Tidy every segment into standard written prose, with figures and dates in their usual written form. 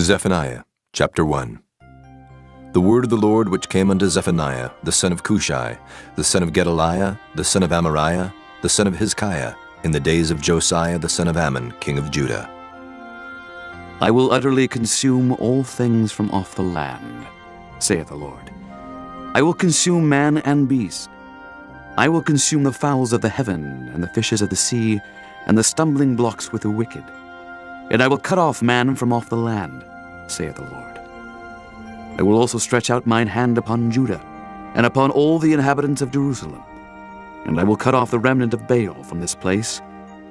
Zephaniah, chapter 1. The word of the Lord which came unto Zephaniah, the son of Cushai, the son of Gedaliah, the son of Amariah, the son of Hezekiah, in the days of Josiah the son of Ammon, king of Judah. I will utterly consume all things from off the land, saith the Lord. I will consume man and beast. I will consume the fowls of the heaven, and the fishes of the sea, and the stumbling blocks with the wicked. And I will cut off man from off the land, saith the Lord. I will also stretch out mine hand upon Judah, and upon all the inhabitants of Jerusalem. And I will cut off the remnant of Baal from this place,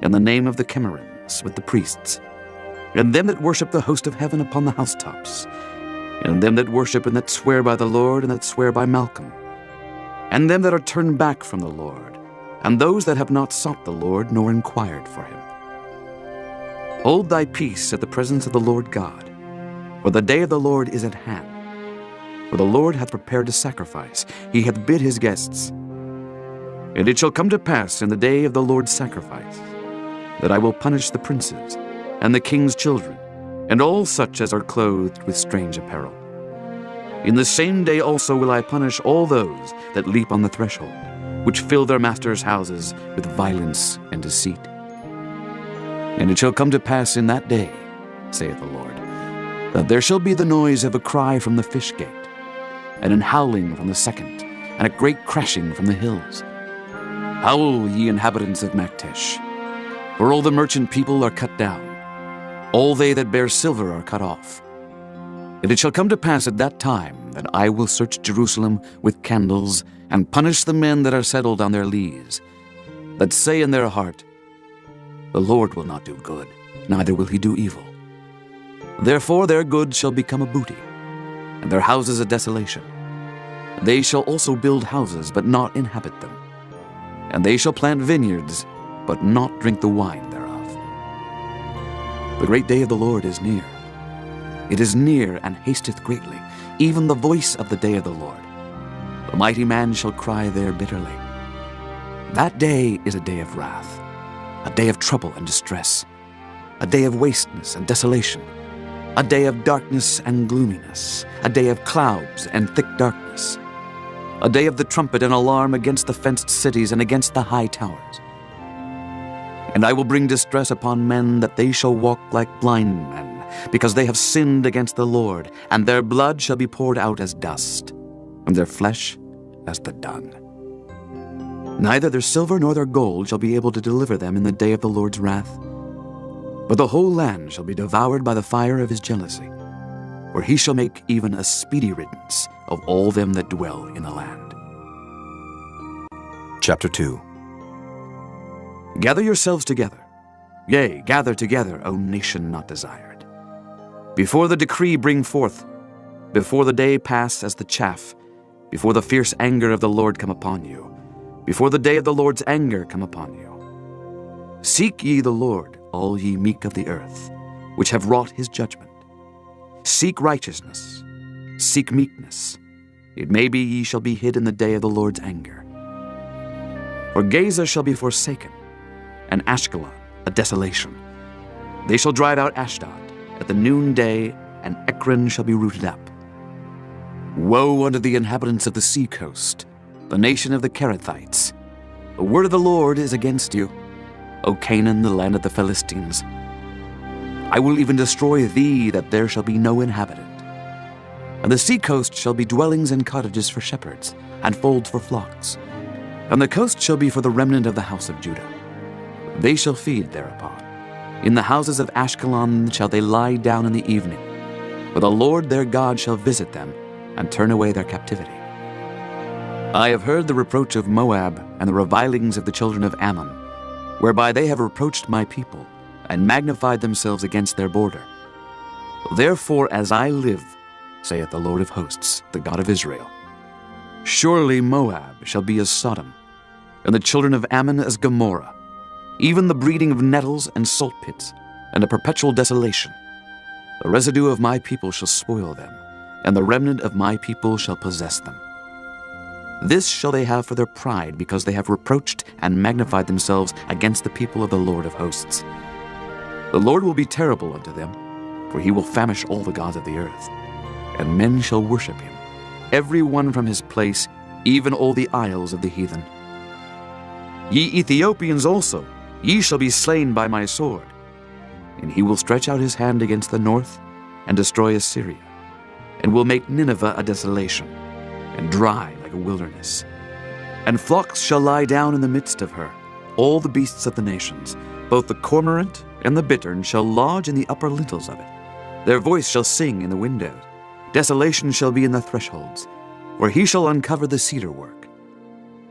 in the name of the Chemarims with the priests, and them that worship the host of heaven upon the housetops, and them that worship and that swear by the Lord and that swear by Malcolm, and them that are turned back from the Lord, and those that have not sought the Lord nor inquired for him. Hold thy peace at the presence of the Lord God, for the day of the Lord is at hand. For the Lord hath prepared a sacrifice, he hath bid his guests. And it shall come to pass in the day of the Lord's sacrifice, that I will punish the princes, and the king's children, and all such as are clothed with strange apparel. In the same day also will I punish all those that leap on the threshold, which fill their masters' houses with violence and deceit. And it shall come to pass in that day, saith the Lord, that there shall be the noise of a cry from the fish gate, and an howling from the second, and a great crashing from the hills. Howl, ye inhabitants of Maktesh, for all the merchant people are cut down, all they that bear silver are cut off. And it shall come to pass at that time that I will search Jerusalem with candles, and punish the men that are settled on their lees, that say in their heart, the Lord will not do good, neither will he do evil. Therefore their goods shall become a booty, and their houses a desolation. They shall also build houses, but not inhabit them. And they shall plant vineyards, but not drink the wine thereof. The great day of the Lord is near. It is near and hasteth greatly, even the voice of the day of the Lord. The mighty man shall cry there bitterly. That day is a day of wrath, a day of trouble and distress, a day of wasteness and desolation, a day of darkness and gloominess, a day of clouds and thick darkness, a day of the trumpet and alarm against the fenced cities and against the high towers. And I will bring distress upon men, that they shall walk like blind men, because they have sinned against the Lord, and their blood shall be poured out as dust, and their flesh as the dung. Neither their silver nor their gold shall be able to deliver them in the day of the Lord's wrath. But the whole land shall be devoured by the fire of his jealousy, for he shall make even a speedy riddance of all them that dwell in the land. Chapter 2. Gather yourselves together, yea, gather together, O nation not desired. Before the decree bring forth, before the day pass as the chaff, before the fierce anger of the Lord come upon you, before the day of the Lord's anger come upon you. Seek ye the Lord, all ye meek of the earth, which have wrought his judgment. Seek righteousness, seek meekness. It may be ye shall be hid in the day of the Lord's anger. For Gaza shall be forsaken, and Ashkelon a desolation. They shall drive out Ashdod at the noonday, and Ekron shall be rooted up. Woe unto the inhabitants of the sea coast, the nation of the Kerethites. The word of the Lord is against you, O Canaan, the land of the Philistines. I will even destroy thee, that there shall be no inhabitant. And the sea coast shall be dwellings and cottages for shepherds, and folds for flocks. And the coast shall be for the remnant of the house of Judah. They shall feed thereupon. In the houses of Ashkelon shall they lie down in the evening, for the Lord their God shall visit them, and turn away their captivity. I have heard the reproach of Moab, and the revilings of the children of Ammon, whereby they have reproached my people, and magnified themselves against their border. Therefore, as I live, saith the Lord of hosts, the God of Israel, surely Moab shall be as Sodom, and the children of Ammon as Gomorrah, even the breeding of nettles and salt pits, and a perpetual desolation. The residue of my people shall spoil them, and the remnant of my people shall possess them. This shall they have for their pride, because they have reproached and magnified themselves against the people of the Lord of hosts. The Lord will be terrible unto them, for he will famish all the gods of the earth, and men shall worship him, every one from his place, even all the isles of the heathen. Ye Ethiopians also, ye shall be slain by my sword. And he will stretch out his hand against the north, and destroy Assyria, and will make Nineveh a desolation, and dry like a wilderness. And flocks shall lie down in the midst of her, all the beasts of the nations, both the cormorant and the bittern shall lodge in the upper lintels of it. Their voice shall sing in the windows. Desolation shall be in the thresholds, where he shall uncover the cedar work.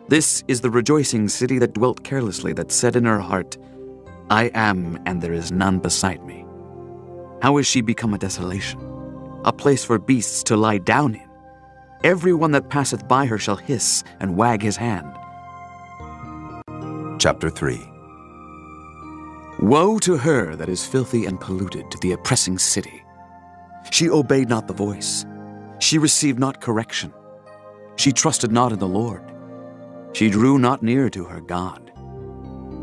This is the rejoicing city that dwelt carelessly, that said in her heart, I am, and there is none beside me. How is she become a desolation, a place for beasts to lie down in? Every one that passeth by her shall hiss and wag his hand. Chapter 3. Woe to her that is filthy and polluted, to the oppressing city. She obeyed not the voice. She received not correction. She trusted not in the Lord. She drew not near to her God.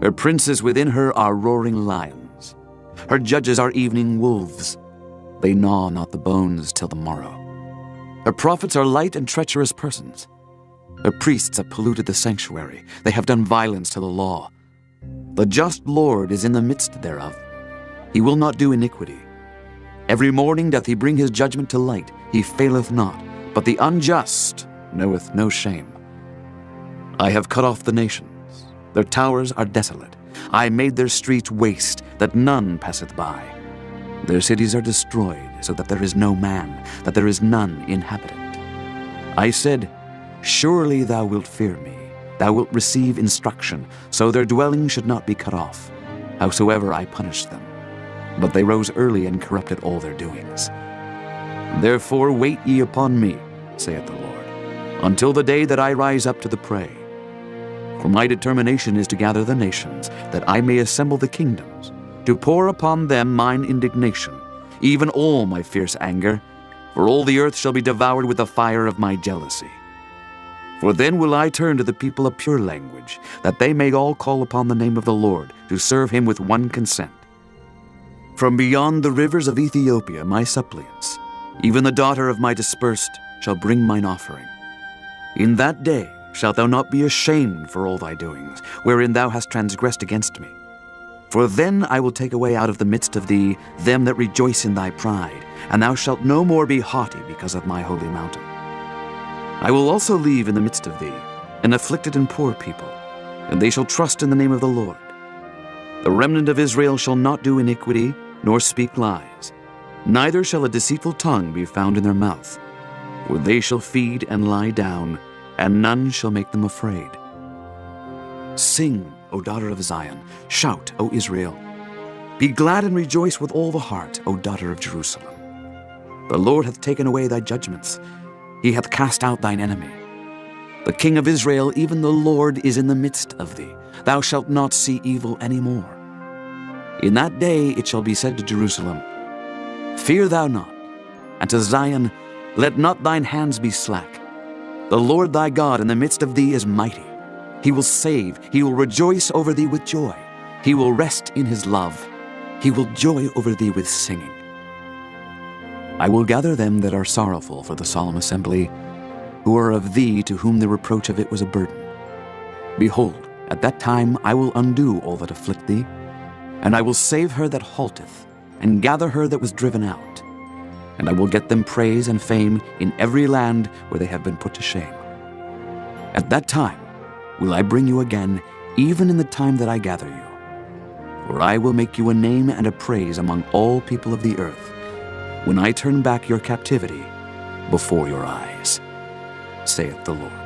Her princes within her are roaring lions. Her judges are evening wolves. They gnaw not the bones till the morrow. Her prophets are light and treacherous persons. Her priests have polluted the sanctuary. They have done violence to the law. The just Lord is in the midst thereof. He will not do iniquity. Every morning doth he bring his judgment to light. He faileth not, but the unjust knoweth no shame. I have cut off the nations. Their towers are desolate. I made their streets waste, that none passeth by. Their cities are destroyed, so that there is no man, that there is none inhabitant. I said, Surely thou wilt fear me. Thou wilt receive instruction, so their dwelling should not be cut off, howsoever I punished them. But they rose early and corrupted all their doings. Therefore wait ye upon me, saith the Lord, until the day that I rise up to the prey. For my determination is to gather the nations, that I may assemble the kingdoms, to pour upon them mine indignation, even all my fierce anger, for all the earth shall be devoured with the fire of my jealousy. For then will I turn to the people a pure language, that they may all call upon the name of the Lord, to serve him with one consent. From beyond the rivers of Ethiopia my suppliants, even the daughter of my dispersed, shall bring mine offering. In that day shalt thou not be ashamed for all thy doings, wherein thou hast transgressed against me. For then I will take away out of the midst of thee them that rejoice in thy pride, and thou shalt no more be haughty because of my holy mountain. I will also leave in the midst of thee an afflicted and poor people, and they shall trust in the name of the Lord. The remnant of Israel shall not do iniquity, nor speak lies, neither shall a deceitful tongue be found in their mouth. For they shall feed and lie down, and none shall make them afraid. Sing, O daughter of Zion, shout, O Israel. Be glad and rejoice with all the heart, O daughter of Jerusalem. The Lord hath taken away thy judgments. He hath cast out thine enemy. The King of Israel, even the Lord, is in the midst of thee. Thou shalt not see evil any more. In that day it shall be said to Jerusalem, Fear thou not, and to Zion, Let not thine hands be slack. The Lord thy God in the midst of thee is mighty. He will save, he will rejoice over thee with joy. He will rest in his love. He will joy over thee with singing. I will gather them that are sorrowful for the solemn assembly, who are of thee, to whom the reproach of it was a burden. Behold, at that time I will undo all that afflict thee, and I will save her that halteth, and gather her that was driven out. And I will get them praise and fame in every land where they have been put to shame. At that time will I bring you again, even in the time that I gather you. For I will make you a name and a praise among all people of the earth, when I turn back your captivity before your eyes, saith the Lord.